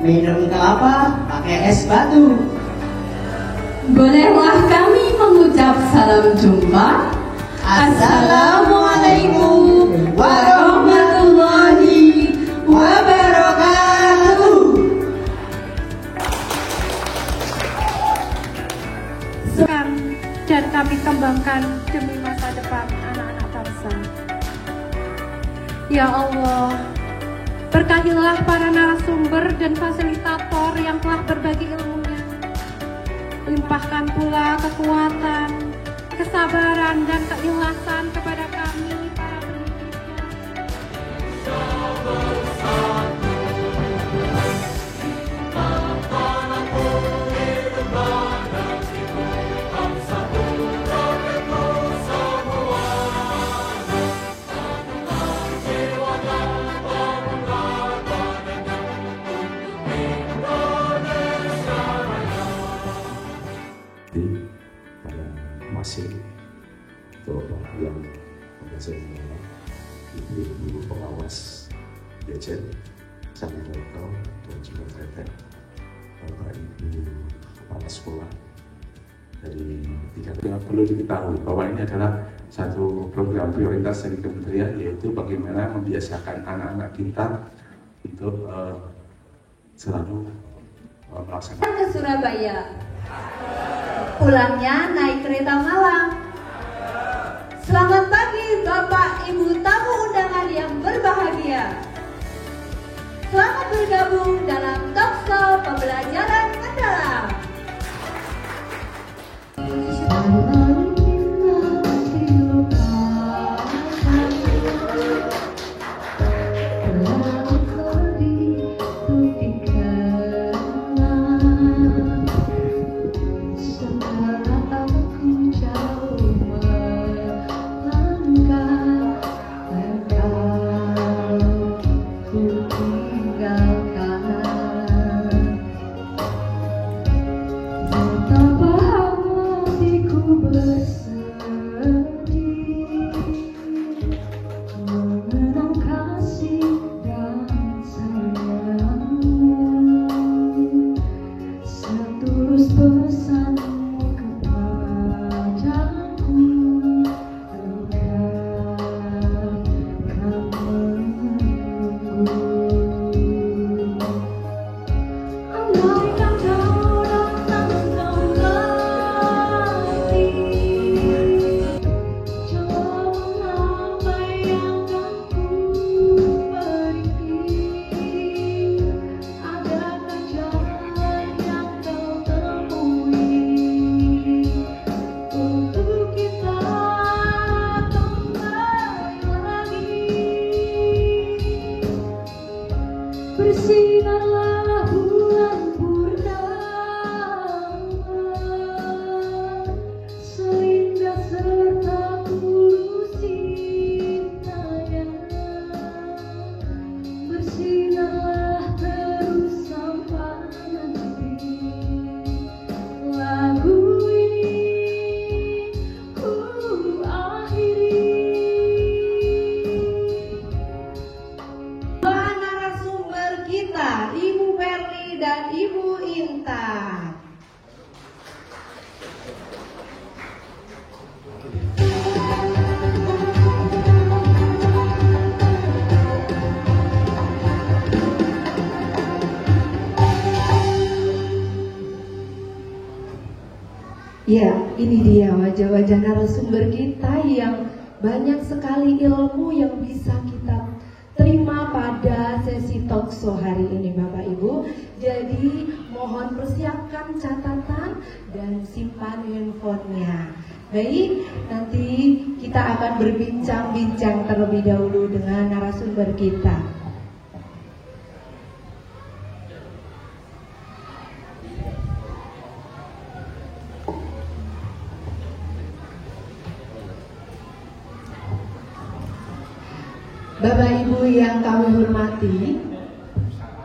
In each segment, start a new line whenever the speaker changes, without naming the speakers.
Minum kelapa pakai es batu.
Bolehlah kami mengucap salam jumpa. Assalamualaikum warahmatullahi wabarakatuh.
Dan kami kembangkan demi masa depan anak-anak bangsa. Ya Allah, berkahilah para narasumber dan fasilitator yang telah berbagi ilmunya. Limpahkan pula kekuatan, kesabaran, dan keikhlasan kepada kami para pendidiknya.
pada masih untuk yang saya ibu pengawas Dirjen Sanitator dan juga Tretek, Bapak Ibu Kepala Sekolah dari tiga. Perlu diketahui bahwa ini adalah satu program prioritas dari Kementerian, yaitu bagaimana membiasakan anak-anak kita untuk selalu melaksanakan
Ke Surabaya. Pulangnya naik kereta Malang. Selamat pagi Bapak Ibu tamu undangan yang berbahagia. Selamat bergabung dalam talkshow pembelajaran mendalam. Ya, ini dia wajah-wajah narasumber kita yang banyak sekali ilmu yang bisa kita terima pada sesi talkshow hari ini Bapak Ibu. Jadi mohon persiapkan catatan dan simpan handphonenya. Baik, nanti kita akan berbincang-bincang terlebih dahulu dengan narasumber kita. Bapak Ibu yang kami hormati,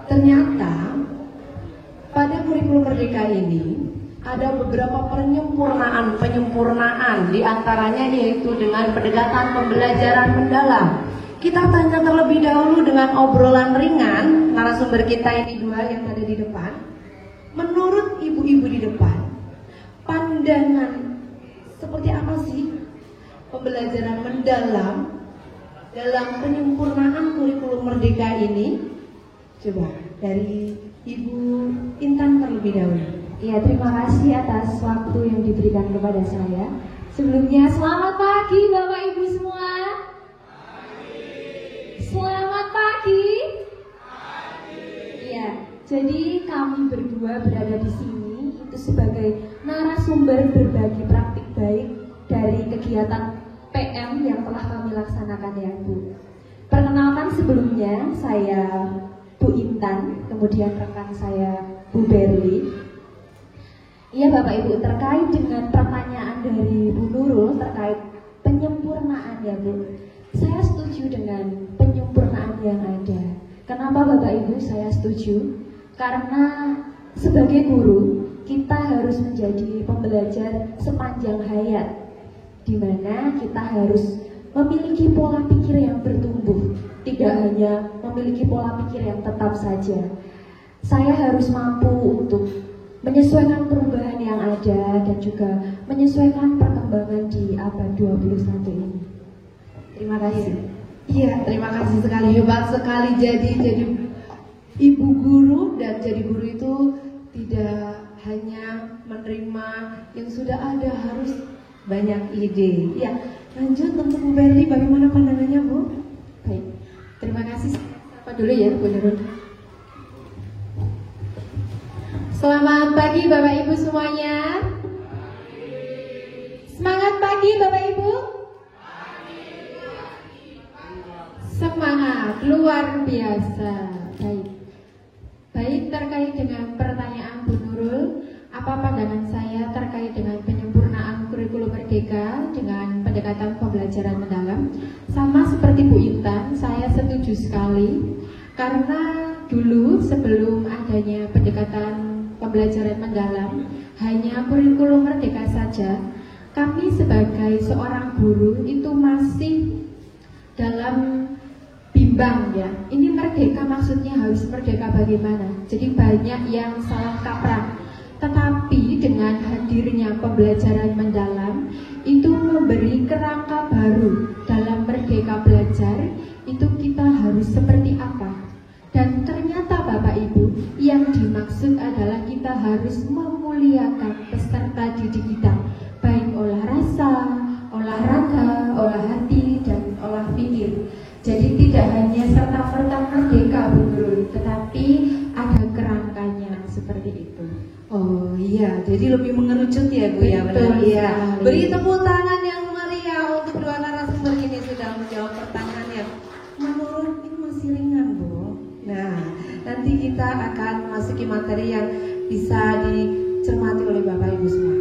ternyata pada kurikulum Merdeka ini ada beberapa penyempurnaan diantaranya yaitu dengan pendekatan pembelajaran mendalam. Kita tanya terlebih dahulu dengan obrolan ringan narasumber kita ini dua yang ada di depan. Menurut ibu-ibu di depan, pandangan seperti apa sih pembelajaran mendalam dalam penyempurnaan kurikulum Merdeka ini? Coba dari Ibu Intan terlebih dahulu.
Ya, terima kasih atas waktu yang diberikan kepada saya. Sebelumnya selamat pagi Bapak Ibu semua. Selamat pagi. Ya, jadi kami berdua berada di sini itu sebagai narasumber berbagi praktik baik dari kegiatan PM yang telah kami laksanakan ya Bu. Perkenalkan sebelumnya saya Bu Intan, kemudian rekan saya Bu Berli. Iya Bapak Ibu, terkait dengan pertanyaan dari Bu Nurul terkait penyempurnaan ya Bu. Saya setuju dengan penyempurnaan yang ada. Kenapa Bapak Ibu saya setuju? Karena sebagai guru kita harus menjadi pembelajar sepanjang hayat, di mana kita harus memiliki pola pikir yang bertumbuh, tidak hanya memiliki pola pikir yang tetap saja. Saya harus mampu untuk menyesuaikan perubahan yang ada dan juga menyesuaikan perkembangan di abad 21 ini.
Terima kasih. Iya, terima kasih sekali, hebat sekali. Jadi ibu guru, dan jadi guru itu tidak hanya menerima yang sudah ada, harus banyak ide. Ya, lanjut untuk Bu Berli, bagaimana pandangannya Bu?
Baik, terima kasih. Apa dulu ya Bu Nurul? Selamat pagi Bapak Ibu semuanya. Semangat pagi Bapak Ibu. Semangat luar biasa. Baik, terkait dengan pertanyaan Bu Nurul, apa pandangan saya terkait dengan penyempurnaan kurikulum Merdeka dengan pendekatan pembelajaran mendalam? Sama seperti Bu Intan, saya setuju sekali. Karena dulu sebelum adanya pendekatan pembelajaran mendalam hanya kurikulum Merdeka saja, kami sebagai seorang guru itu masih dalam bimbang ya. Ini merdeka maksudnya harus merdeka bagaimana? Jadi banyak yang salah kaprah. Tetapi dengan hadirnya pembelajaran mendalam itu memberi kerangka baru dalam merdeka belajar. Itu kita harus seperti apa? Dan ternyata Bapak Ibu, yang dimaksud adalah kita harus memuliakan peserta didik kita, baik olah rasa, olahraga, olah hati, dan olah pikir. Jadi tidak hanya serta-merta merdeka Bu Nurul, tetapi ada kerangkanya seperti itu.
Oh iya, jadi lebih mengerucut ya Bu ya, benar ya. Beri tepuk tangan yang meriah untuk dua narasumber ini sudah menjawab pertanyaan yang menurut ini masih ringan Bu. Nah, nanti kita akan memasuki materi yang bisa dicermati oleh Bapak Ibu semua.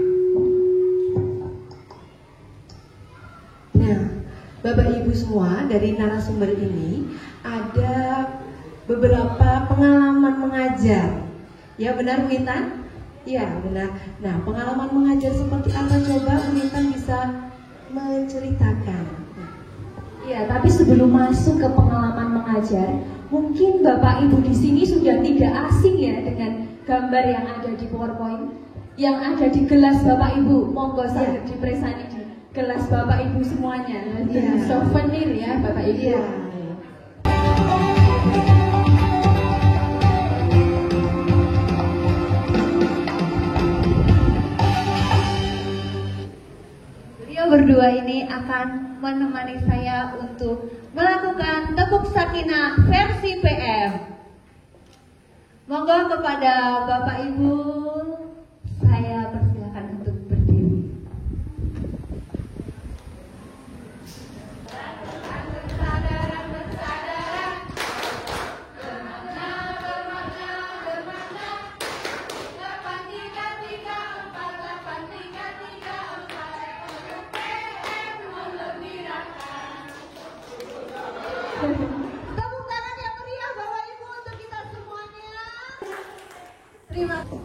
Nah, Bapak Ibu semua, dari narasumber ini ada beberapa pengalaman mengajar. Ya benar Bu Intan? Ya benar. Nah, pengalaman mengajar seperti apa, coba Bu Intan bisa menceritakan.
Ya, tapi sebelum masuk ke pengalaman mengajar, mungkin Bapak Ibu di sini sudah tidak asing ya dengan gambar yang ada di PowerPoint, yang ada di gelas Bapak Ibu. Monggo saya dipresani di gelas Bapak Ibu semuanya. Ya. Souvenir ya Bapak Ibu. Ya.
akan menemani saya untuk melakukan tepuk sakinah versi PM. Monggo kepada Bapak Ibu, saya persilakan untuk berdiri. Tepuk tangan yang meriah Bapak Ibu untuk kita semuanya. Terima kasih.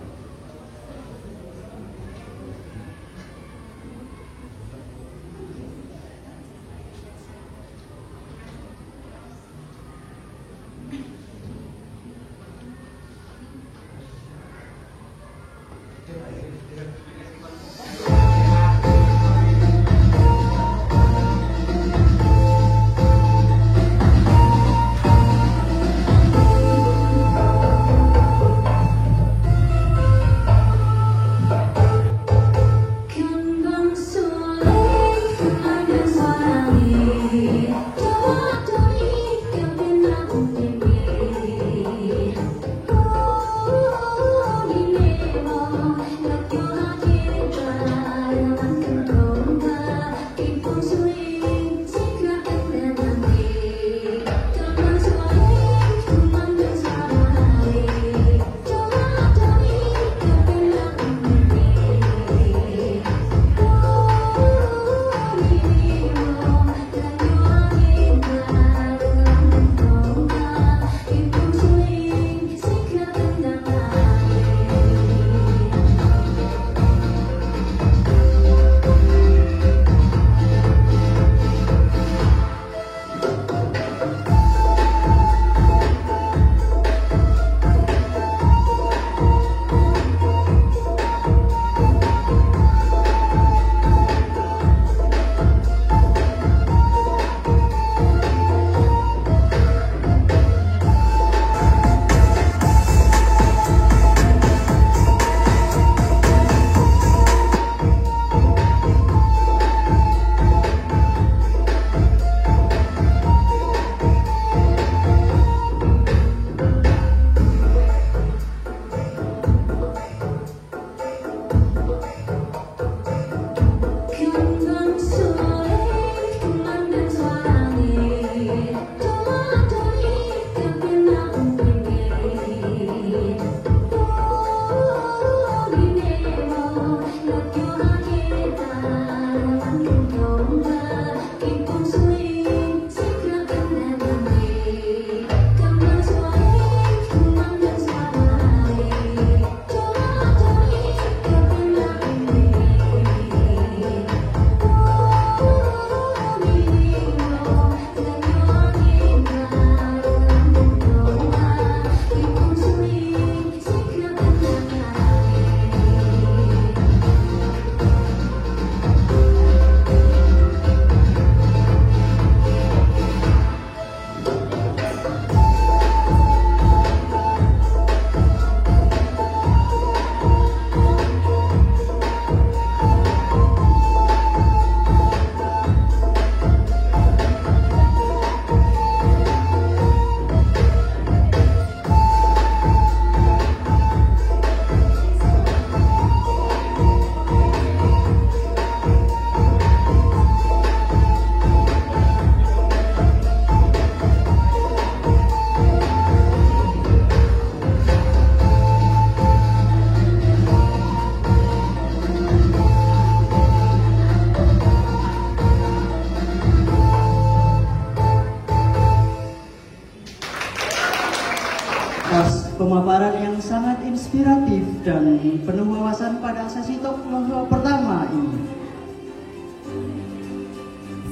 Atas pemaparan yang sangat inspiratif dan penuh wawasan pada sesi talk show pertama ini.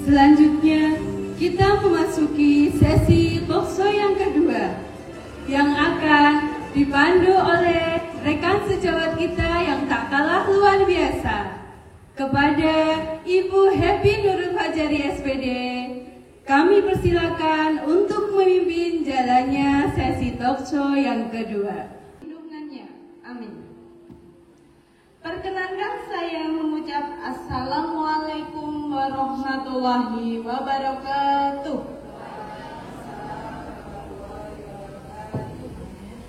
Selanjutnya, kita memasuki sesi talk show yang kedua yang akan dipandu oleh rekan sejawat kita yang tak kalah luar biasa. Kepada Ibu Happy Nurul Fajari SPD, kami persilakan untuk memimpin jalannya sesi talk show yang kedua. Lindungannya, amin.
Perkenankan saya mengucap Assalamualaikum warahmatullahi
warahmatullahi wabarakatuh.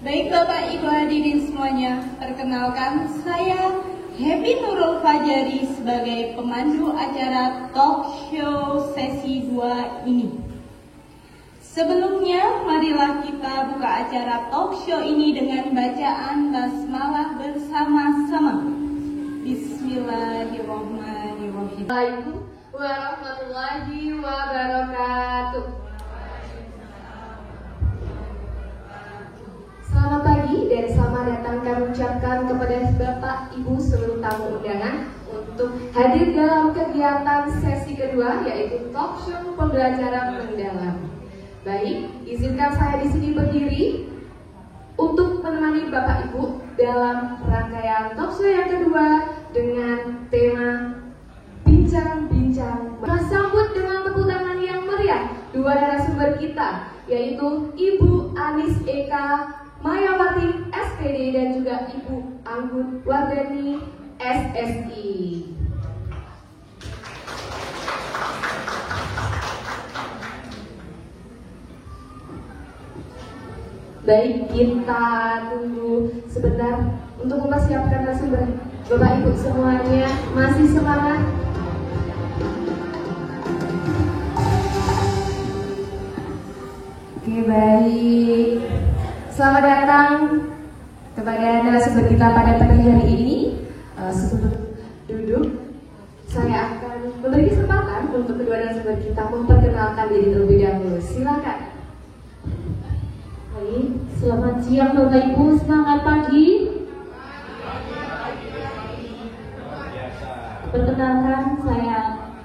Baik Bapak Ibu hadirin semuanya, perkenalkan saya Happy Nurul Fajari sebagai pemandu acara talk show sesi 2 ini. Sebelumnya, marilah kita buka acara talk show ini dengan bacaan basmalah bersama-sama. Bismillahirrahmanirrahim.
Assalamualaikum warahmatullahi wabarakatuh. Selamat pagi dan selamat datang kami ucapkan kepada Bapak Ibu seluruh tamu undangan untuk hadir dalam kegiatan sesi kedua yaitu talk show pembelajaran mendalam. Baik, izinkan saya di sini berdiri untuk menemani Bapak Ibu dalam rangkaian talk show yang kedua dengan tema Bincang-Bincang. Kita sambut dengan tepuk tangan yang meriah dua narasumber kita, yaitu Ibu Anis Eka Mayawati SPD dan juga Ibu Anggun Wardani SSI. Baik, kita tunggu sebentar untuk mempersiapkan narasumber. Bapak Ibu semuanya masih semangat? Oke, baik. Selamat datang kepada narasumber kita pada pagi hari ini. Sebelum duduk, saya akan memberi kesempatan untuk kedua narasumber kita memperkenalkan diri terlebih dahulu. Silakan.
Baik, selamat siang Bapak Ibu, semangat pagi. Perkenalkan, saya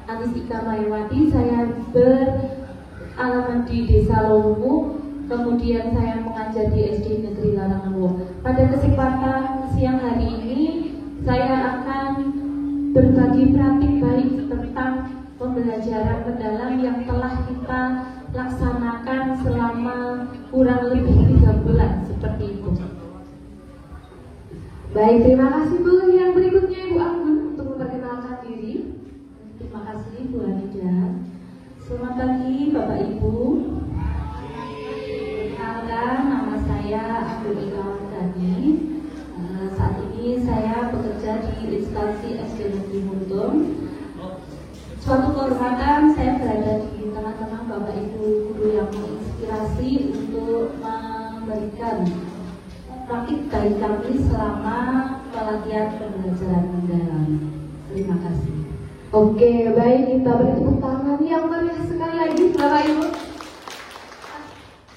Anis Ika Mayawati, saya beralamat di Desa Lowungu. Kemudian saya mengajar di SD Negeri Laranganwo. Pada kesempatan siang hari ini, saya akan berbagi praktik baik tentang pembelajaran mendalam yang telah kita laksanakan selama kurang lebih 3 bulan seperti itu.
Baik, terima kasih Bu. Yang berikutnya Ibu Anggun untuk memperkenalkan diri.
Terima kasih Bu Anida. Selamat pagi Bapak Ibu. Nama saya Anggun Ika Wardani. Saat ini saya bekerja di instansi SD Negeri Muntung. Suatu kehormatan saya berada di tengah-tengah Bapak Ibu guru yang menginspirasi untuk memberikan praktik baik kami selama pelatihan pembelajaran mendalam. Terima kasih.
Oke, baik, kita beri tepuk tangan yang meriah sekali lagi Bapak Ibu.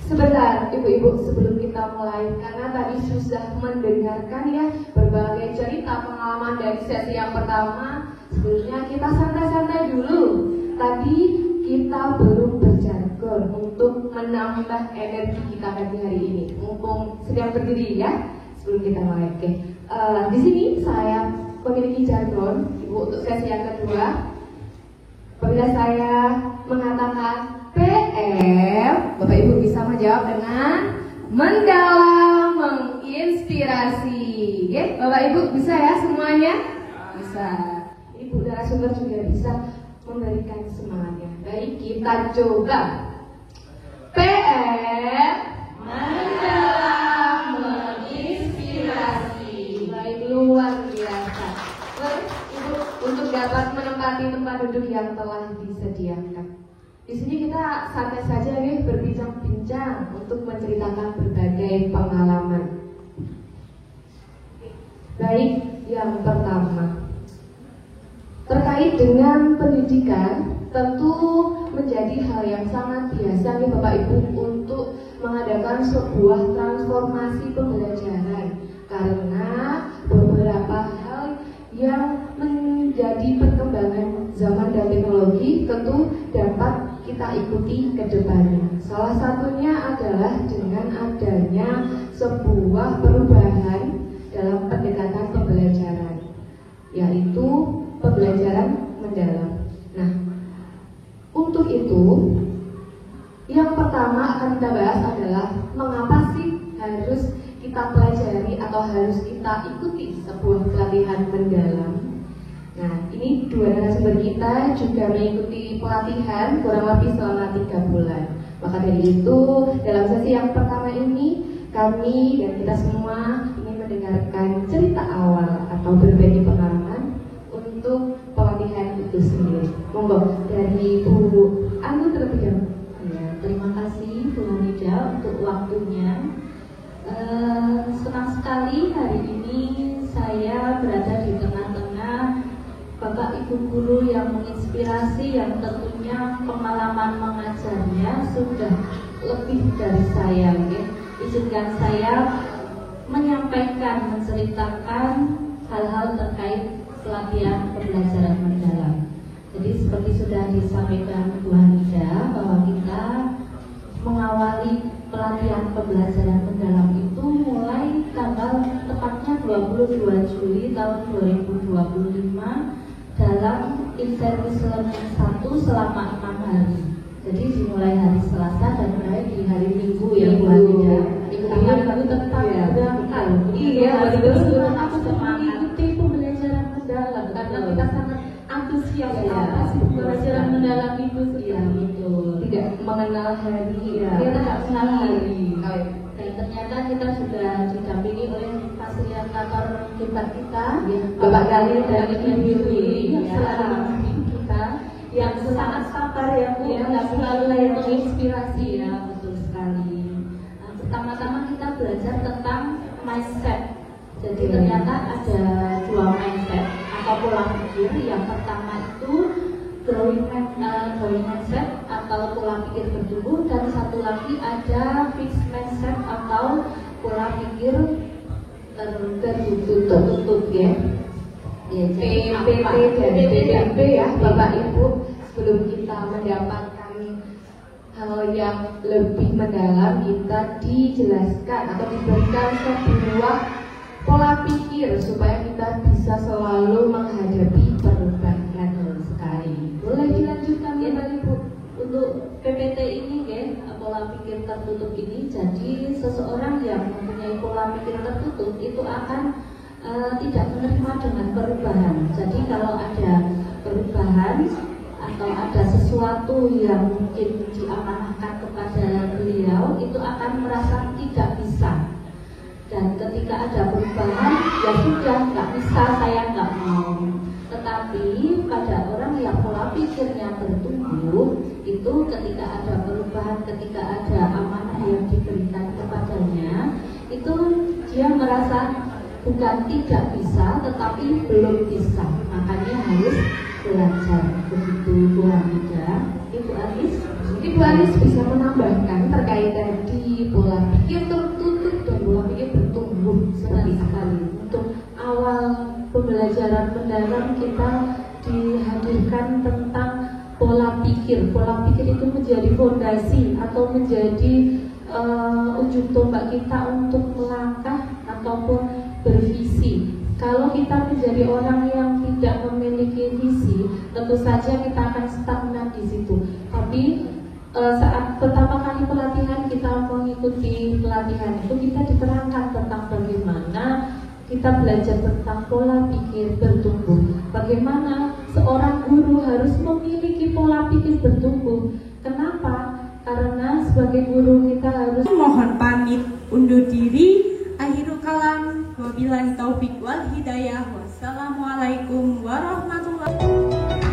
Sebentar Ibu-Ibu sebelum kita mulai, karena tadi sudah mendengarkan ya berbagai cerita pengalaman dari sesi yang pertama. Sebelumnya kita santai-santai dulu. Tadi kita belum berjargon untuk menambah energi kita pagi hari ini. Mumpung sedang berdiri ya, sebelum kita mulai. Oke. Di sini saya memiliki jargon Ibu untuk sesi yang kedua. Apabila saya mengatakan PM, Bapak Ibu bisa menjawab dengan mendalam, menginspirasi. Oke, Bapak Ibu bisa ya semuanya? Bisa. Ibu narasumber juga bisa memberikan semangatnya. Baik, kita coba. PM, mendalam, menginspirasi. Baik, luar biasa. Baik, Ibu untuk dapat menempati tempat duduk yang telah disediakan. Di sini kita santai saja nih berbincang-bincang untuk menceritakan berbagai pengalaman. Baik, yang pertama terkait dengan pendidikan, tentu menjadi hal yang sangat biasa nih Bapak Ibu untuk mengadakan sebuah transformasi pembelajaran karena beberapa hal yang menjadi perkembangan zaman dan teknologi tentu dapat kita ikuti ke depannya. Salah satunya adalah dengan adanya sebuah perubahan dalam pendekatan pembelajaran, yaitu pembelajaran mendalam. Nah, untuk itu yang pertama akan kita bahas adalah mengapa sih harus kita pelajari atau harus kita ikuti sebuah pelatihan mendalam.
Nah, ini dua narasumber kita juga mengikuti pelatihan kurang lebih selama 3 bulan. Maka dari itu, dalam sesi yang pertama ini, kami dan kita semua ingin mendengarkan cerita awal atau berbagi pengalaman untuk pelatihan itu sendiri. Monggo dari Bu Anu terlebih dahulu.
Ya, terima kasih Bu Hamida untuk waktunya. Senang sekali hari ini saya berada di tengah-tengah Bapak Ibu guru yang menginspirasi, yang tentunya pengalaman mengajarnya sudah lebih dari saya. Ya. Izinkan saya menyampaikan, menceritakan hal-hal terkait pelatihan pembelajaran mendalam. Jadi seperti sudah disampaikan Bu Hamida bahwa kita mengawali pelatihan pembelajaran mendalam itu mulai tanggal tepatnya 22 Juli tahun 2025 dalam Intensive Learning 1 selama 6 hari. Jadi dimulai hari Selasa dan berakhir di hari Minggu ya Bu Hamida. Karena kami tetap berangkat. Iya, betul. Aku mengikuti pembelajaran mendalam karena kita sangat antusias pembelajaran mendalam itu. Iya, betul. Tidak mengenal hari, kita tidak mengenal hari. Dan ternyata kita sudah didampingi oleh fasilitator hebat kita, Bapak Galil dan Ibu Yuli yang selalu membimbing kita, yang sangat sabar ya Bu, yang selalu menginspirasi ya, betul sekali. Nah, pertama-tama kita belajar tentang mindset. Jadi ternyata ada 2 mindset atau pola pikir. Yang pertama itu growing mindset atau pola pikir bertumbuh, dan satu lagi ada fixed mindset atau pola pikir tertutup ya.
PPT dan PPP ya Bapak Ibu. Sebelum kita mendapatkan hal yang lebih mendalam, kita dijelaskan atau diberikan sebuah pola pikir supaya kita bisa selalu menghadapi perubahan sekali.
Boleh dilanjutkan ya Bapak Ibu untuk PPT ini ya, pola pikir tertutup ini. Jadi seseorang yang mempunyai pola pikir tertutup itu akan tidak menerima dengan perubahan. Jadi kalau ada perubahan atau ada sesuatu yang mungkin diamanahkan kepada beliau, itu akan merasa tidak bisa. Dan ketika ada perubahan, ya sudah, nggak bisa, saya nggak mau. Tetapi pada orang yang pola pikirnya bertumbuh, itu ketika ada perubahan, ketika ada amanah yang diberikan kepadanya, itu dia merasa bukan tidak bisa, tetapi belum bisa. Makanya harus belajar. Begitu Bu Hamida. Ibu Anis?
Ibu Anis bisa menambahkan terkait tadi pola pikir tertutup dan pola pikir bertumbuh seperti sekali.
Untuk awal pembelajaran mendalam kita dihadirkan tentang pola pikir. Pola pikir itu menjadi fondasi atau menjadi ujung tombak kita untuk melangkah ataupun bervisi. Kalau kita menjadi orang yang tidak memiliki visi, tentu saja kita akan stagnan di situ. Tapi saat pertama kali pelatihan, kita mengikuti pelatihan itu, kita diterangkan tentang bagaimana kita belajar tentang pola pikir bertumbuh. Bagaimana seorang guru harus memiliki pola pikir bertumbuh. Kenapa? Karena sebagai guru kita harus
Mohon pamit undur diri. Akhirul kalam, wabillahi taufik wal hidayah. Wassalamualaikum warahmatullahi wabarakatuh.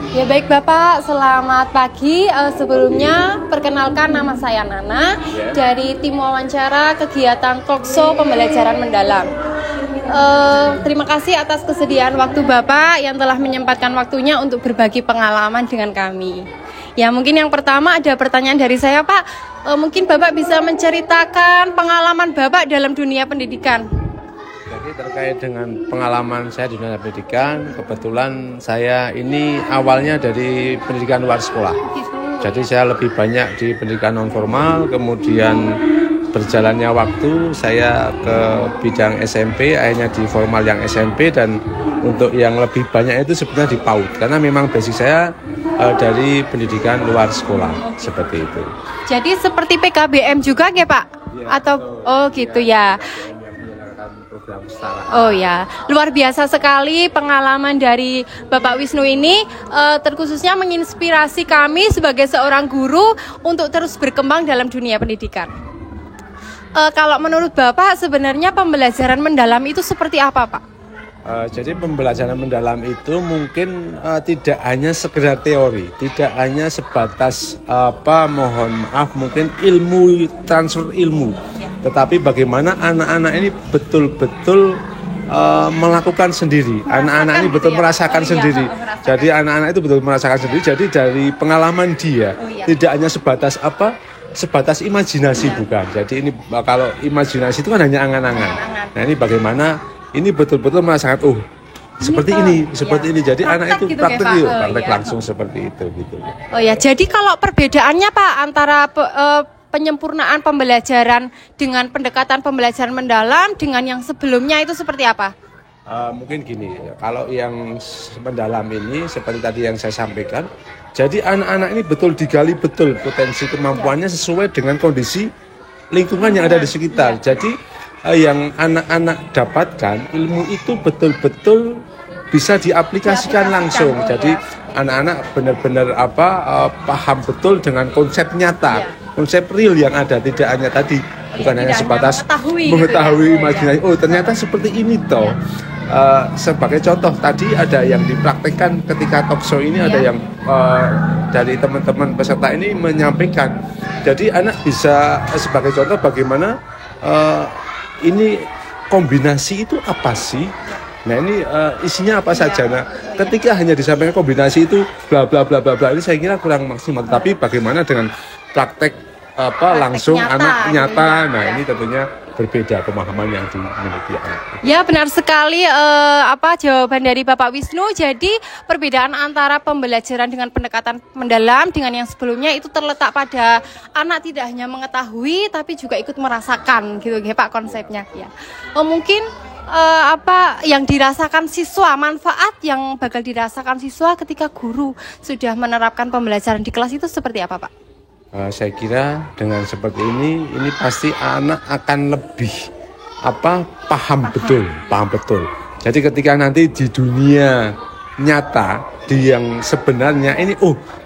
Ya baik Bapak, selamat pagi. Sebelumnya perkenalkan nama saya Nana dari tim wawancara kegiatan talkshow pembelajaran mendalam. Terima kasih atas kesediaan waktu Bapak yang telah menyempatkan waktunya untuk berbagi pengalaman dengan kami. Ya mungkin yang pertama ada pertanyaan dari saya Pak. Mungkin Bapak bisa menceritakan pengalaman Bapak dalam dunia pendidikan.
Jadi terkait dengan pengalaman saya di dunia pendidikan, kebetulan saya ini awalnya dari pendidikan luar sekolah. Jadi saya lebih banyak di pendidikan non formal, kemudian berjalannya waktu saya ke bidang SMP, akhirnya di formal yang SMP, dan untuk yang lebih banyak itu sebenarnya di PAUD, karena memang basic saya dari pendidikan luar sekolah, seperti itu.
Jadi seperti PKBM juga ya Pak? Ya, atau oh gitu ya. Oh ya, luar biasa sekali pengalaman dari Bapak Wisnu ini, terkhususnya menginspirasi kami sebagai seorang guru untuk terus berkembang dalam dunia pendidikan. Kalau menurut Bapak sebenarnya pembelajaran mendalam itu seperti apa Pak?
Jadi pembelajaran mendalam itu mungkin tidak hanya sekedar teori, tidak hanya sebatas mohon maaf mungkin ilmu, transfer ilmu, tetapi bagaimana anak-anak ini betul-betul melakukan sendiri, anak-anak ini betul merasakan sendiri. Jadi anak-anak itu betul merasakan sendiri. Jadi dari pengalaman dia tidak hanya sebatas sebatas imajinasi, bukan. Jadi ini kalau imajinasi itu kan hanya angan-angan. Nah ini bagaimana ini betul-betul merasakan seperti ini. Jadi praktek anak itu gitu, praktek langsung seperti itu gitu.
Oh ya, jadi kalau perbedaannya Pak antara penyempurnaan pembelajaran dengan pendekatan pembelajaran mendalam dengan yang sebelumnya itu seperti apa?
Mungkin gini, kalau yang mendalam ini seperti tadi yang saya sampaikan, jadi anak-anak ini betul digali betul potensi kemampuannya sesuai dengan kondisi lingkungan yang ada di sekitar. Jadi yang anak-anak dapatkan ilmu itu betul-betul bisa diaplikasikan langsung. Jadi anak-anak benar-benar paham betul dengan konsep nyata, konsep real yang ada, tidak hanya tadi bukan hanya sebatas mengetahui imajinasi. Oh ternyata seperti ini toh. Sebagai contoh tadi ada yang dipraktekkan ketika talkshow ini, ada yang dari teman-teman peserta ini menyampaikan. Jadi anak bisa sebagai contoh bagaimana ini kombinasi itu apa sih? Nah ini isinya apa saja? Nah ketika hanya disampaikan kombinasi itu bla bla bla bla bla, ini saya kira kurang maksimal. Tapi bagaimana dengan praktek langsung anak nyata? Nah ini tentunya berbeda pemahaman yang dimiliki anak.
Ya benar sekali jawaban dari Bapak Wisnu. Jadi perbedaan antara pembelajaran dengan pendekatan mendalam dengan yang sebelumnya itu terletak pada anak tidak hanya mengetahui tapi juga ikut merasakan gitu ya Pak konsepnya ya. Mungkin yang dirasakan siswa, manfaat yang bakal dirasakan siswa ketika guru sudah menerapkan pembelajaran di kelas itu seperti apa Pak?
Saya kira dengan seperti ini pasti anak akan lebih paham betul. Jadi ketika nanti di dunia nyata, di yang sebenarnya ini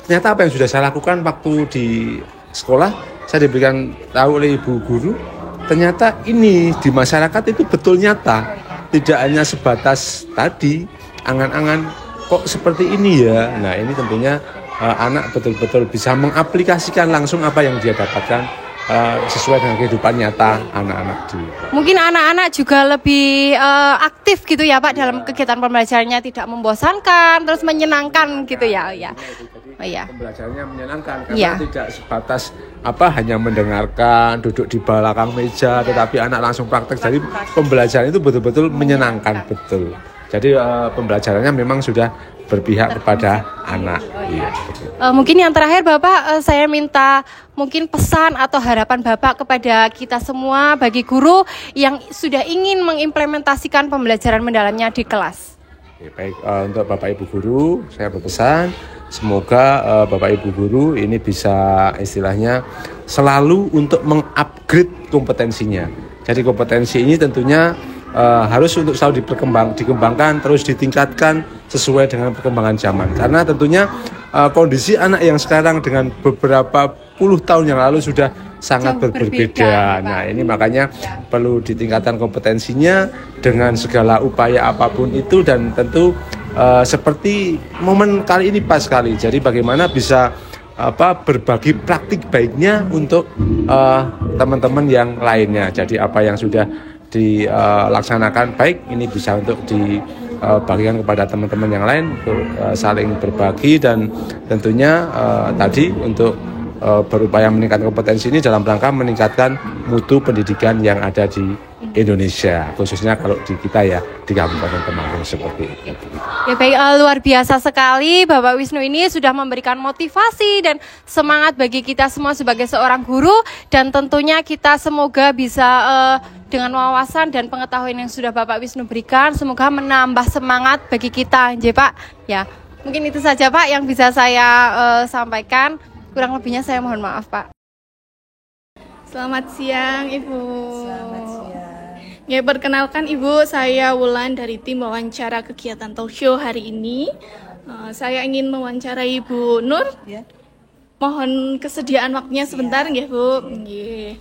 ternyata apa yang sudah saya lakukan waktu di sekolah, saya diberikan tahu oleh ibu guru, ternyata ini di masyarakat itu betul nyata, tidak hanya sebatas tadi angan-angan kok seperti ini ya. Nah ini tentunya anak betul-betul bisa mengaplikasikan langsung apa yang dia dapatkan sesuai dengan kehidupan nyata anak-anak di.
Mungkin anak-anak juga lebih aktif gitu ya Pak dalam kegiatan pembelajarannya, tidak membosankan, terus menyenangkan gitu ya.
Pembelajarannya menyenangkan karena tidak sebatas hanya mendengarkan, duduk di belakang meja, tetapi anak langsung praktek. Jadi pembelajaran itu betul-betul menyenangkan betul. Jadi pembelajarannya memang sudah berpihak kepada anak.
Mungkin yang terakhir Bapak, saya minta mungkin pesan atau harapan Bapak kepada kita semua bagi guru yang sudah ingin mengimplementasikan pembelajaran mendalamnya di kelas.
Baik, untuk Bapak Ibu guru saya berpesan semoga Bapak Ibu guru ini bisa istilahnya selalu untuk mengupgrade kompetensinya. Jadi kompetensi ini tentunya harus untuk selalu dikembangkan, terus ditingkatkan sesuai dengan perkembangan zaman. Karena tentunya kondisi anak yang sekarang dengan beberapa puluh tahun yang lalu sudah sangat berbeda. Nah, ini makanya perlu ditingkatkan kompetensinya dengan segala upaya apapun itu, dan tentu seperti momen kali ini pas sekali. Jadi bagaimana bisa berbagi praktik baiknya untuk teman-teman yang lainnya. Jadi apa yang sudah dilaksanakan baik ini bisa untuk dibagikan kepada teman-teman yang lain untuk saling berbagi, dan tentunya tadi untuk berupaya meningkatkan kompetensi ini dalam rangka meningkatkan mutu pendidikan yang ada di Indonesia, khususnya kalau di kita ya di Kabupaten Temanggung seperti itu.
Ya baik, luar biasa sekali Bapak Wisnu ini sudah memberikan motivasi dan semangat bagi kita semua sebagai seorang guru, dan tentunya kita semoga bisa dengan wawasan dan pengetahuan yang sudah Bapak Wisnu berikan, semoga menambah semangat bagi kita, nggih Pak. Ya, mungkin itu saja Pak yang bisa saya sampaikan. Kurang lebihnya saya mohon maaf Pak.
Selamat siang Ibu.
Selamat siang.
Ya, perkenalkan Ibu, saya Wulan dari tim wawancara kegiatan talk show hari ini. Saya ingin mewawancarai Ibu Nur.
Ya.
Mohon kesediaan waktunya sebentar ya Bu. Nggih.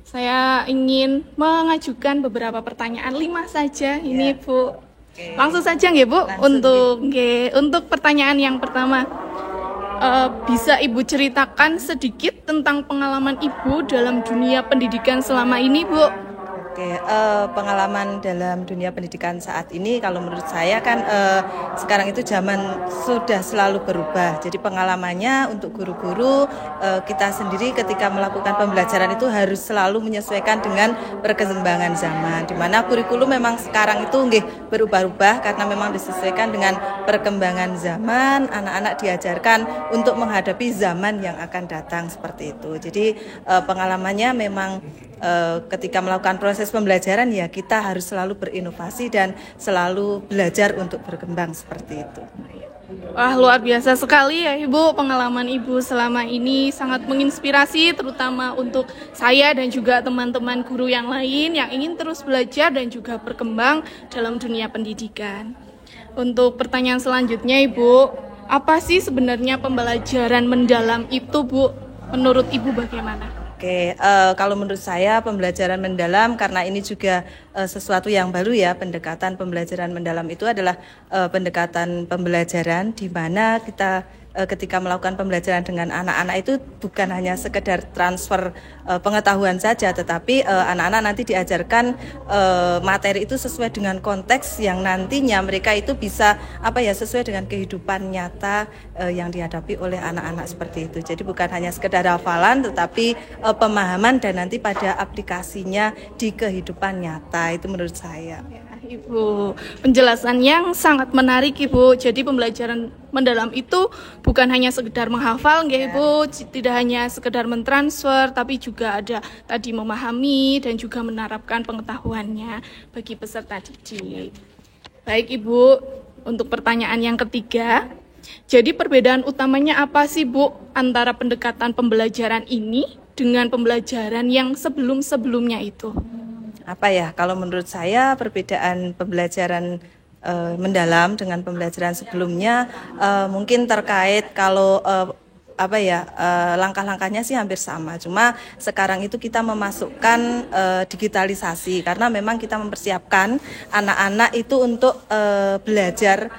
Saya ingin mengajukan beberapa pertanyaan, 5 saja ini Bu. Langsung saja nggih Bu. Untuk pertanyaan yang pertama. Bisa Ibu ceritakan sedikit tentang pengalaman Ibu dalam dunia pendidikan selama ini, Bu?
Pengalaman dalam dunia pendidikan saat ini, kalau menurut saya kan sekarang itu zaman sudah selalu berubah. Jadi pengalamannya untuk guru-guru, kita sendiri ketika melakukan pembelajaran itu harus selalu menyesuaikan dengan perkembangan zaman. Di mana kurikulum memang sekarang itu berubah-ubah karena memang disesuaikan dengan perkembangan zaman. Anak-anak diajarkan untuk menghadapi zaman yang akan datang seperti itu. Jadi pengalamannya memang ketika melakukan proses pembelajaran ya kita harus selalu berinovasi dan selalu belajar untuk berkembang seperti itu.
Wah, luar biasa sekali ya Ibu, pengalaman Ibu selama ini sangat menginspirasi, terutama untuk saya dan juga teman-teman guru yang lain yang ingin terus belajar dan juga berkembang dalam dunia pendidikan. Untuk pertanyaan selanjutnya Ibu, apa sih sebenarnya pembelajaran mendalam itu Bu? Menurut Ibu bagaimana?
Kalau menurut saya pembelajaran mendalam, karena ini juga sesuatu yang baru ya, pendekatan pembelajaran mendalam itu adalah pendekatan pembelajaran di mana kita ketika melakukan pembelajaran dengan anak-anak itu bukan hanya sekedar transfer pengetahuan saja, tetapi anak-anak nanti diajarkan materi itu sesuai dengan konteks yang nantinya mereka itu bisa sesuai dengan kehidupan nyata yang dihadapi oleh anak-anak seperti itu. Jadi bukan hanya sekedar hafalan, tetapi pemahaman dan nanti pada aplikasinya di kehidupan nyata, itu menurut saya.
Ibu, penjelasan yang sangat menarik Ibu. Jadi pembelajaran mendalam itu bukan hanya sekedar menghafal Ibu, tidak hanya sekedar mentransfer, tapi juga ada tadi memahami dan juga menerapkan pengetahuannya bagi peserta didik. Baik Ibu, untuk pertanyaan yang ketiga, jadi perbedaan utamanya apa sih Bu antara pendekatan pembelajaran ini dengan pembelajaran yang sebelum-sebelumnya itu?
Kalau menurut saya perbedaan pembelajaran mendalam dengan pembelajaran sebelumnya mungkin terkait kalau langkah-langkahnya sih hampir sama. Cuma sekarang itu kita memasukkan digitalisasi karena memang kita mempersiapkan anak-anak itu untuk belajar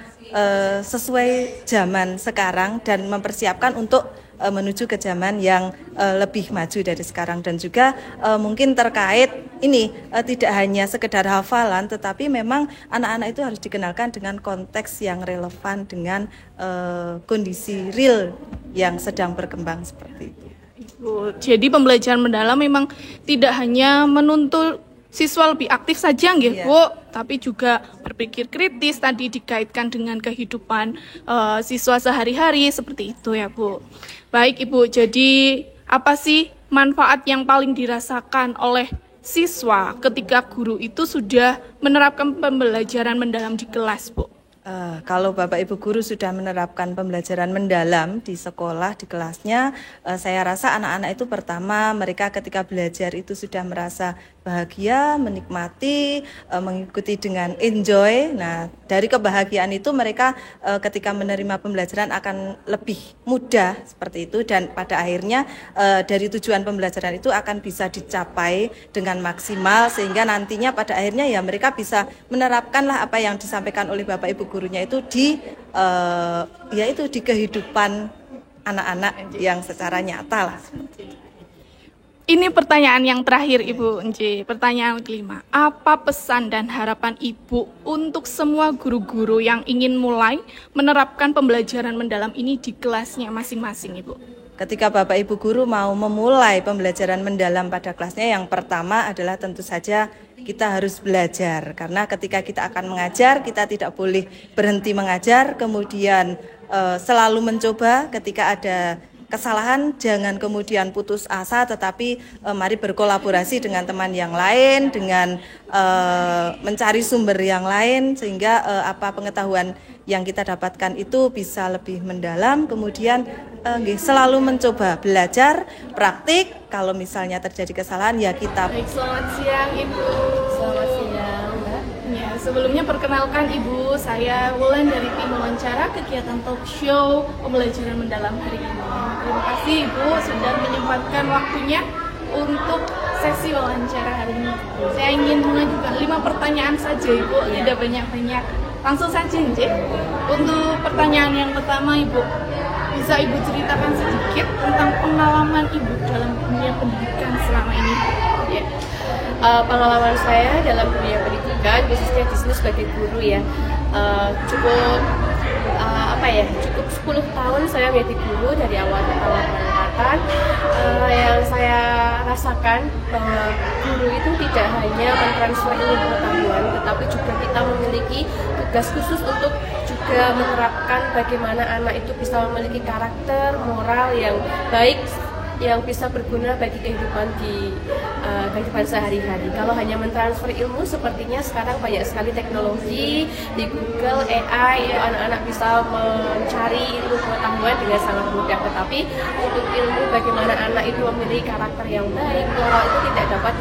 sesuai zaman sekarang dan mempersiapkan untuk menuju ke zaman yang lebih maju dari sekarang. Dan juga mungkin terkait ini tidak hanya sekedar hafalan, tetapi memang anak-anak itu harus dikenalkan dengan konteks yang relevan dengan kondisi real yang sedang berkembang seperti itu.
Jadi pembelajaran mendalam memang tidak hanya menuntut siswa lebih aktif saja Bu, tapi juga berpikir kritis tadi dikaitkan dengan kehidupan siswa sehari-hari seperti itu ya Bu. Baik Ibu, jadi apa sih manfaat yang paling dirasakan oleh siswa ketika guru itu sudah menerapkan pembelajaran mendalam di kelas Bu?
Kalau Bapak Ibu guru sudah menerapkan pembelajaran mendalam di sekolah, di kelasnya, saya rasa anak-anak itu pertama mereka ketika belajar itu sudah merasa bahagia, menikmati, mengikuti dengan enjoy. Nah, dari kebahagiaan itu mereka ketika menerima pembelajaran akan lebih mudah seperti itu, dan pada akhirnya dari tujuan pembelajaran itu akan bisa dicapai dengan maksimal, sehingga nantinya pada akhirnya ya mereka bisa menerapkanlah apa yang disampaikan oleh Bapak Ibu gurunya itu di yaitu di kehidupan anak-anak yang secara nyata lah.
Ini pertanyaan yang terakhir Ibu Enci, pertanyaan kelima. Apa pesan dan harapan Ibu untuk semua guru-guru yang ingin mulai menerapkan pembelajaran mendalam ini di kelasnya masing-masing Ibu?
Ketika Bapak Ibu guru mau memulai pembelajaran mendalam pada kelasnya, yang pertama adalah tentu saja kita harus belajar. Karena ketika kita akan mengajar, kita tidak boleh berhenti mengajar, kemudian selalu mencoba. Ketika ada kesalahan, jangan kemudian putus asa, tetapi mari berkolaborasi dengan teman yang lain, dengan mencari sumber yang lain, sehingga apa pengetahuan yang kita dapatkan itu bisa lebih mendalam. Kemudian selalu mencoba belajar, praktik. Kalau misalnya terjadi kesalahan ya kita.
Baik, selamat siang Ibu.
Selamat siang Mbak.
Ya, sebelumnya perkenalkan Ibu, saya Wulan dari tim wawancara kegiatan talk show pembelajaran mendalam hari ini. Terima kasih Ibu sudah menyempatkan waktunya untuk sesi wawancara hari ini. Saya ingin mengajukan 5 pertanyaan saja Ibu, tidak banyak-banyak. Langsung saja Nje. Untuk pertanyaan yang pertama Ibu, bisa Ibu ceritakan sedikit tentang pengalaman Ibu dalam dunia pendidikan selama ini?
Ya. Pengalaman saya dalam dunia pendidikan, khususnya di sini sebagai guru ya, cukup 10 tahun saya menjadi guru dari awal pengangkatan. Yang saya rasakan bahwa guru itu tidak hanya mentransfer ilmu pengetahuan, tetapi juga kita memiliki tugas khusus untuk juga menerapkan bagaimana anak itu bisa memiliki karakter, moral yang baik, yang bisa berguna bagi kehidupan kehidupan sehari-hari. Kalau hanya mentransfer ilmu, sepertinya sekarang banyak sekali teknologi di Google, AI, itu anak-anak bisa mencari ilmu pengetahuan dengan sangat mudah. Tetapi untuk ilmu bagaimana anak itu memiliki karakter yang baik, moral itu tidak dapat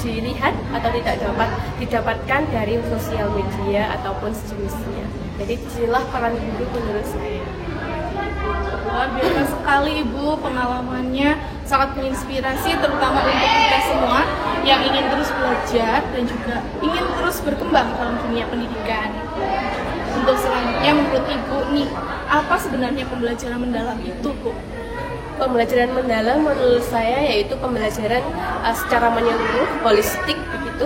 dilihat atau tidak dapat didapatkan dari sosial media ataupun sejenisnya. Jadi disinilah peran guru menurut saya.
Luar biasa sekali Ibu, pengalamannya sangat menginspirasi, terutama untuk kita semua yang ingin terus belajar dan juga ingin terus berkembang dalam dunia pendidikan. Untuk selanjutnya menurut Ibu nih, apa sebenarnya pembelajaran mendalam itu Bu?
Pembelajaran mendalam menurut saya yaitu pembelajaran secara menyeluruh, holistik begitu.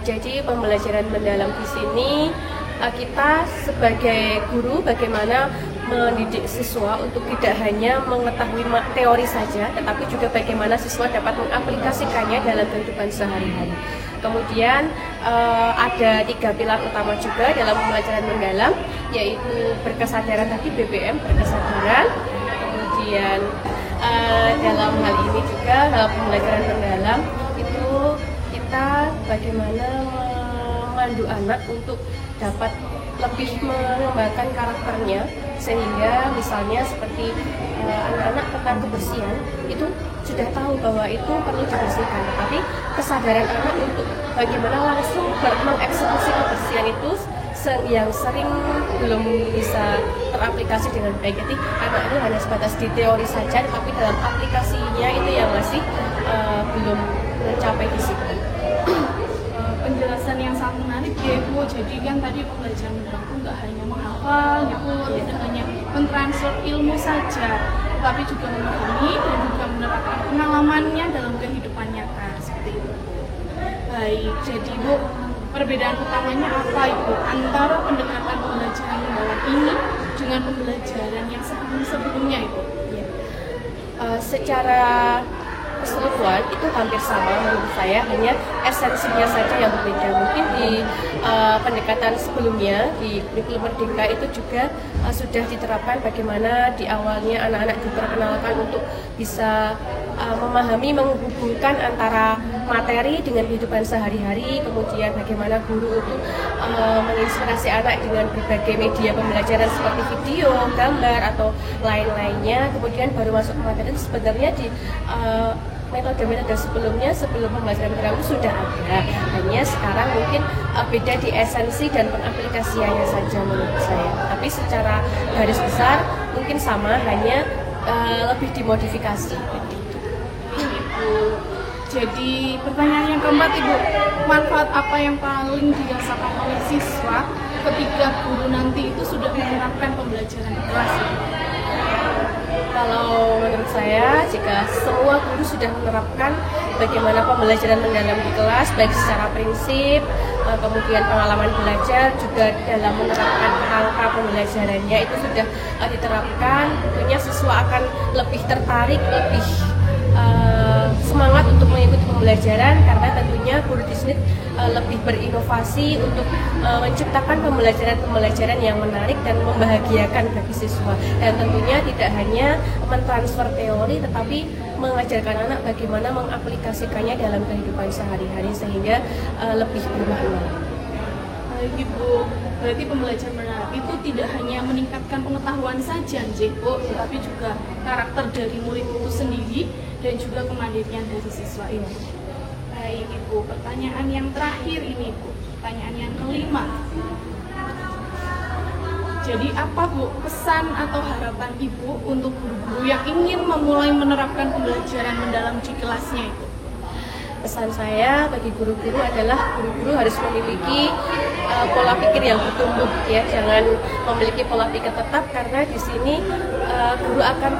Jadi pembelajaran mendalam di sini kita sebagai guru bagaimana mendidik siswa untuk tidak hanya mengetahui teori saja, tetapi juga bagaimana siswa dapat mengaplikasikannya dalam kehidupan sehari-hari. Kemudian ada 3 pilar utama juga dalam pembelajaran mendalam, yaitu berkesadaran tadi, BBM, berkesadaran. Kemudian dalam hal ini juga dalam pembelajaran mendalam itu kita bagaimana memandu anak untuk dapat lebih mengembangkan karakternya, sehingga misalnya seperti anak-anak tentang kebersihan itu sudah tahu bahwa itu perlu dibersihkan, tapi kesadaran anak untuk bagaimana langsung mengeksekusi kebersihan itu yang sering belum bisa teraplikasi dengan baik. Jadi anak itu hanya sebatas di teori saja, tapi dalam aplikasinya itu yang masih belum mencapai di situ.
Penjelasan yang sangat menarik ya Ibu. Jadi kan tadi pembelajaran mendalam itu nggak hanya menghafal gitu, tidak hanya mentransfer ilmu saja, tapi juga memahami dan juga menerapkan pengalamannya dalam kehidupan nyata seperti itu. Baik, jadi Bu, perbedaan utamanya apa Ibu antara pendekatan pembelajaran mendalam ini dengan pembelajaran yang sebelumnya Ibu?
Ya. Secara keseluruhan itu hampir sama menurut saya, hanya esensinya saja yang berbeda. Mungkin di pendekatan sebelumnya di kurikulum Merdeka itu juga sudah diterapkan bagaimana di awalnya anak-anak diperkenalkan untuk bisa memahami, menghubungkan antara
materi dengan kehidupan sehari-hari, kemudian bagaimana guru untuk menginspirasi anak dengan berbagai media pembelajaran seperti video, gambar, atau lain-lainnya. Kemudian baru masuk ke materi sebenarnya di metode-metode sebelumnya, sebelum pembelajaran mendalam itu sudah ada, hanya sekarang mungkin beda di esensi dan pengaplikasiannya saja menurut saya. Tapi secara garis besar mungkin sama, hanya lebih dimodifikasi.
Ibu, jadi pertanyaan yang keempat, Ibu, manfaat apa yang paling dirasakan oleh siswa ketika guru nanti itu sudah menerapkan pembelajaran di kelas?
Kalau menurut saya, jika semua guru sudah menerapkan bagaimana pembelajaran mendalam di kelas, baik secara prinsip, kemudian pengalaman belajar, juga dalam menerapkan angka pembelajarannya itu sudah diterapkan, tentunya siswa akan lebih tertarik, lebih semangat untuk mengikuti pembelajaran, karena tentunya guru di sini lebih berinovasi untuk menciptakan pembelajaran yang menarik dan membahagiakan bagi siswa, dan tentunya tidak hanya mentransfer teori tetapi mengajarkan anak bagaimana mengaplikasikannya dalam kehidupan sehari-hari sehingga lebih bermakna.
Baik Ibu, berarti pembelajaran mendalam itu tidak hanya meningkatkan pengetahuan saja, Bu, tetapi juga karakter dari murid itu sendiri dan juga kemandirian dari siswa ini. Baik Ibu, pertanyaan yang terakhir ini, Bu, pertanyaan yang kelima. Jadi apa, Bu, pesan atau harapan Ibu untuk guru-guru yang ingin memulai menerapkan pembelajaran mendalam di kelasnya itu?
Pesan saya bagi guru-guru adalah guru-guru harus memiliki pola pikir yang bertumbuh, ya, jangan memiliki pola pikir tetap, karena di sini guru akan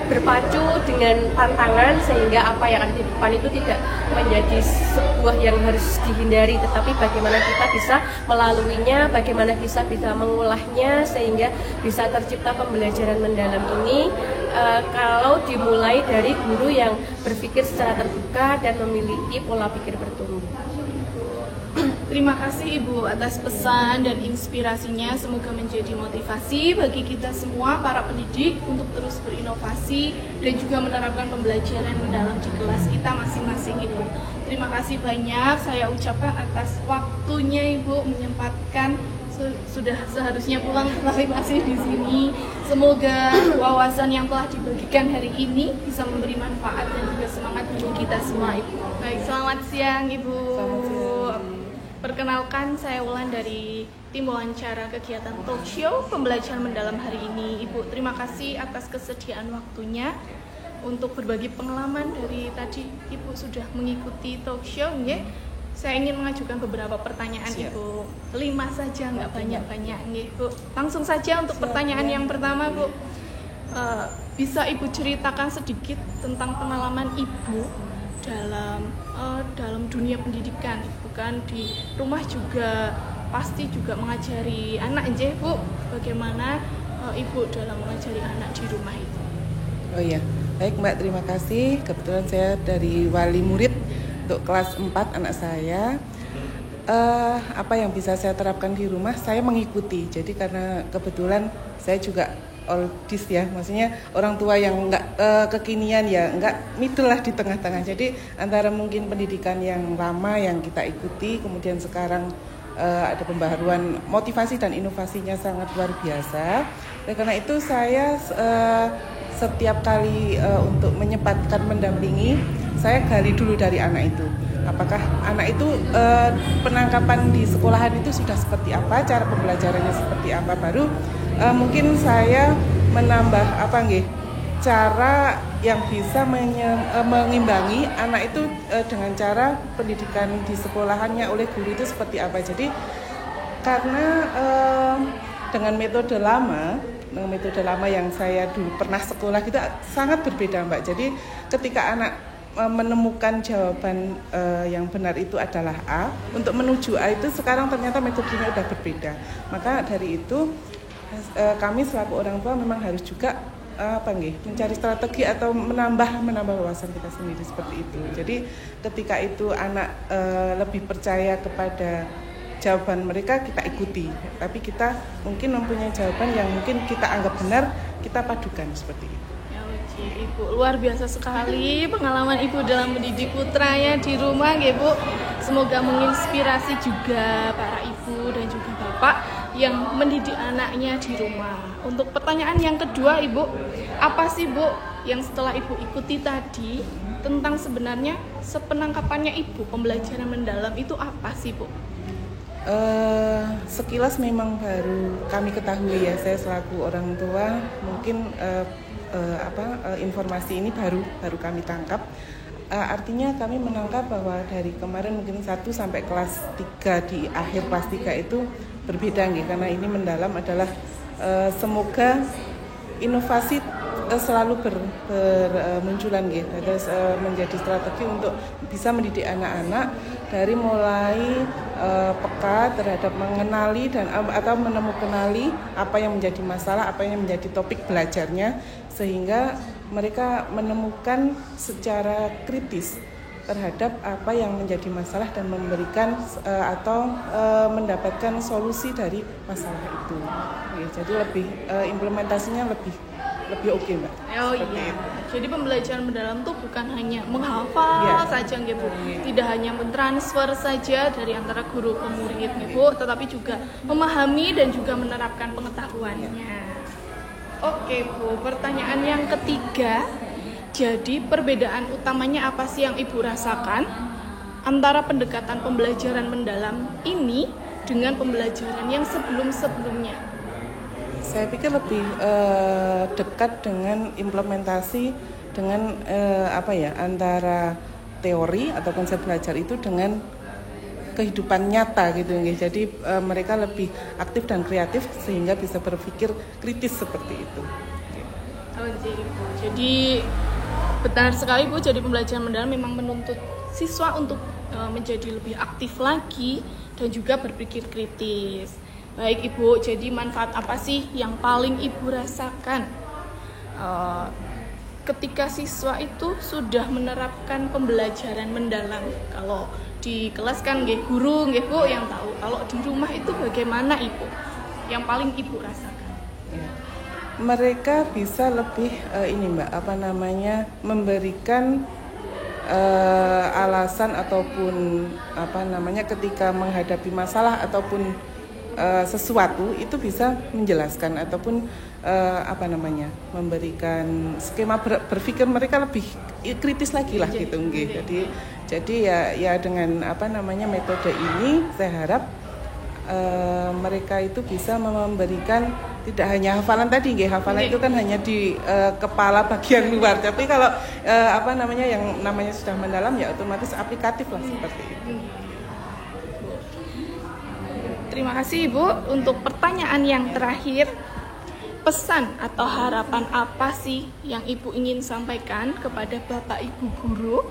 berpacu dengan tantangan sehingga apa yang ada di depan itu tidak menjadi sebuah yang harus dihindari, tetapi bagaimana kita bisa melaluinya, bagaimana kita bisa mengolahnya sehingga bisa tercipta pembelajaran mendalam ini. Kalau dimulai dari guru yang berpikir secara terbuka dan memiliki pola pikir bertumbuh.
Terima kasih Ibu atas pesan dan inspirasinya, semoga menjadi motivasi bagi kita semua para pendidik untuk terus berinovasi dan juga menerapkan pembelajaran mendalam di kelas kita masing-masing Ibu. Terima kasih banyak saya ucapkan atas waktunya Ibu menyempatkan, sudah seharusnya pulang tapi masih di sini. Semoga wawasan yang telah dibagikan hari ini bisa memberi manfaat dan juga semangat bagi kita semua Ibu. Baik, selamat siang Ibu. Selamat siang. Perkenalkan, saya Wulan dari tim wawancara kegiatan talk show pembelajaran mendalam hari ini. Ibu, terima kasih atas kesediaan waktunya untuk berbagi pengalaman. Dari tadi Ibu sudah mengikuti talk show, ya. Saya ingin mengajukan beberapa pertanyaan. Siap. Ibu, 5 saja, nggak banyak-banyak, Ibu. Langsung saja untuk pertanyaan yang pertama, Bu. Bisa Ibu ceritakan sedikit tentang pengalaman Ibu dalam dunia pendidikan? Ibu kan di rumah juga pasti juga mengajari anak, Bu. Bagaimana Ibu dalam mengajari anak di rumah itu?
Oh iya, baik Mbak, terima kasih. Kebetulan saya dari wali murid untuk kelas 4 anak saya. Apa yang bisa saya terapkan di rumah, saya mengikuti. Jadi karena kebetulan saya juga oldis, ya, maksudnya orang tua yang enggak kekinian, ya enggak middle lah, di tengah-tengah. Jadi antara mungkin pendidikan yang lama yang kita ikuti, kemudian sekarang ada pembaharuan, motivasi dan inovasinya sangat luar biasa. Dan karena itu saya setiap kali untuk menyempatkan mendampingi, saya gali dulu dari anak itu. Apakah anak itu penangkapan di sekolahan itu sudah seperti apa, cara pembelajarannya seperti apa, baru mungkin saya menambah cara yang bisa mengimbangi anak itu dengan cara pendidikan di sekolahannya oleh guru itu seperti apa. Jadi karena dengan metode lama yang saya dulu pernah sekolah itu sangat berbeda, Mbak. Jadi ketika anak menemukan jawaban yang benar itu adalah A, untuk menuju A itu sekarang ternyata metodenya udah berbeda. Maka dari itu kami selaku orang tua memang harus juga mencari strategi atau menambah wawasan kita sendiri seperti itu. Jadi ketika itu anak lebih percaya kepada jawaban mereka, kita ikuti. Tapi kita mungkin mempunyai jawaban yang mungkin kita anggap benar, kita padukan seperti itu.
Ya, oke. Ibu, luar biasa sekali pengalaman Ibu dalam mendidik putranya di rumah, ya Bu. Semoga menginspirasi juga para ibu dan juga bapak yang mendidik anaknya di rumah. Untuk pertanyaan yang kedua, Ibu, apa sih Bu yang setelah Ibu ikuti tadi tentang sebenarnya sepenangkapannya Ibu pembelajaran mendalam itu apa sih Bu?
Sekilas memang baru kami ketahui ya, saya selaku orang tua mungkin informasi ini baru kami tangkap. Artinya kami menangkap bahwa dari kemarin mungkin 1 sampai kelas 3 di akhir kelas 3 itu berbeda nih, karena ini mendalam adalah semoga inovasi selalu bermunculan gitu, menjadi strategi untuk bisa mendidik anak-anak dari mulai peka terhadap mengenali dan atau menemukanali apa yang menjadi masalah, apa yang menjadi topik belajarnya, sehingga mereka menemukan secara kritis terhadap apa yang menjadi masalah dan memberikan atau mendapatkan solusi dari masalah itu. Ya, jadi lebih implementasinya lebih oke, Mbak.
Oh iya. Jadi pembelajaran mendalam tuh bukan hanya menghafal saja, nggih Bu. Tidak hanya mentransfer saja dari antara guru ke murid, nggih Bu, tetapi juga memahami dan juga menerapkan pengetahuannya. Oke Bu, pertanyaan yang ketiga. Jadi perbedaan utamanya apa sih yang Ibu rasakan antara pendekatan pembelajaran mendalam ini dengan pembelajaran yang sebelum-sebelumnya?
Saya pikir lebih dekat dengan implementasi dengan antara teori atau konsep belajar itu dengan kehidupan nyata gitu. Jadi mereka lebih aktif dan kreatif sehingga bisa berpikir kritis seperti itu.
Oh, jadi benar sekali Bu, jadi pembelajaran mendalam memang menuntut siswa untuk menjadi lebih aktif lagi dan juga berpikir kritis. Baik Ibu, jadi manfaat apa sih yang paling Ibu rasakan ketika siswa itu sudah menerapkan pembelajaran mendalam? Kalau di kelas kan guru Bu yang tahu, kalau di rumah itu bagaimana Ibu? Yang paling Ibu rasakan?
Mereka bisa lebih memberikan alasan ataupun ketika menghadapi masalah ataupun sesuatu itu bisa menjelaskan ataupun memberikan skema berpikir mereka lebih kritis lagi lah gitu nggih. Jadi ya dengan metode ini saya harap mereka itu bisa memberikan tidak hanya hafalan tadi nggih, hafalan itu kan hanya di kepala bagian luar, tapi kalau yang namanya sudah mendalam ya otomatis aplikatif lah seperti itu.
Terima kasih Ibu. Untuk pertanyaan yang terakhir, pesan atau harapan apa sih yang Ibu ingin sampaikan kepada Bapak Ibu guru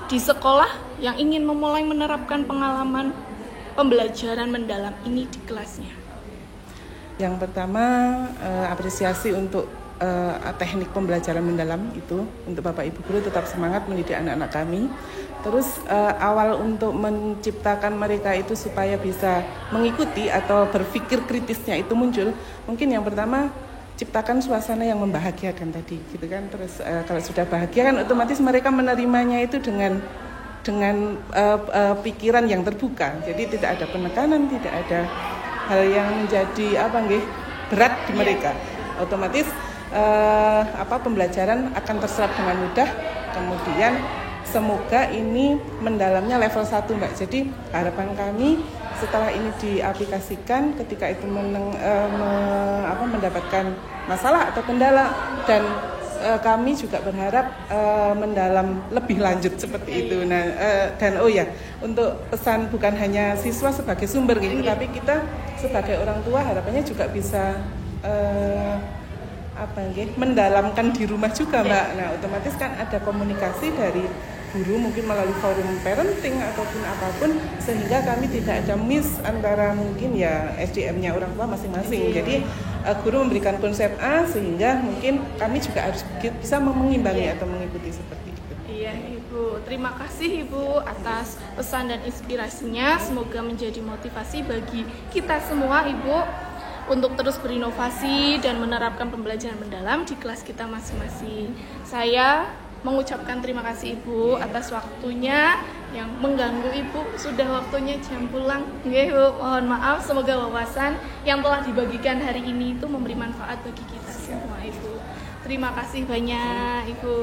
di sekolah yang ingin memulai menerapkan pengalaman pembelajaran mendalam ini di kelasnya?
Yang pertama, apresiasi untuk teknik pembelajaran mendalam itu untuk Bapak Ibu guru, tetap semangat mendidik anak-anak kami. Terus awal untuk menciptakan mereka itu supaya bisa mengikuti atau berpikir kritisnya itu muncul, mungkin yang pertama ciptakan suasana yang membahagiakan tadi gitu kan. Terus kalau sudah bahagia kan otomatis mereka menerimanya itu dengan pikiran yang terbuka. Jadi tidak ada penekanan, tidak ada hal yang menjadi berat di mereka. Otomatis pembelajaran akan terserap dengan mudah. Kemudian semoga ini mendalamnya level 1 Mbak. Jadi harapan kami setelah ini diaplikasikan, ketika itu mendapatkan masalah atau kendala, dan kami juga berharap mendalam lebih lanjut seperti itu. Nah, dan untuk pesan bukan hanya siswa sebagai sumber gitu, tapi kita sebagai orang tua harapannya juga bisa mendalamkan di rumah juga Mbak. Nah, otomatis kan ada komunikasi dari guru mungkin melalui forum parenting ataupun apapun, sehingga kami tidak ada miss antara mungkin ya SDM-nya orang tua masing-masing. Jadi guru memberikan konsep A sehingga mungkin kami juga harus bisa mengimbangi atau mengikuti seperti itu.
Iya Ibu, terima kasih Ibu atas pesan dan inspirasinya. Semoga menjadi motivasi bagi kita semua Ibu. untuk terus berinovasi dan menerapkan pembelajaran mendalam di kelas kita masing-masing. Saya mengucapkan terima kasih Ibu atas waktunya yang mengganggu Ibu. Sudah waktunya jam pulang. Nggih, Bu. Mohon maaf, semoga wawasan yang telah dibagikan hari ini itu memberi manfaat bagi kita semua, Ibu. Terima kasih banyak, Ibu.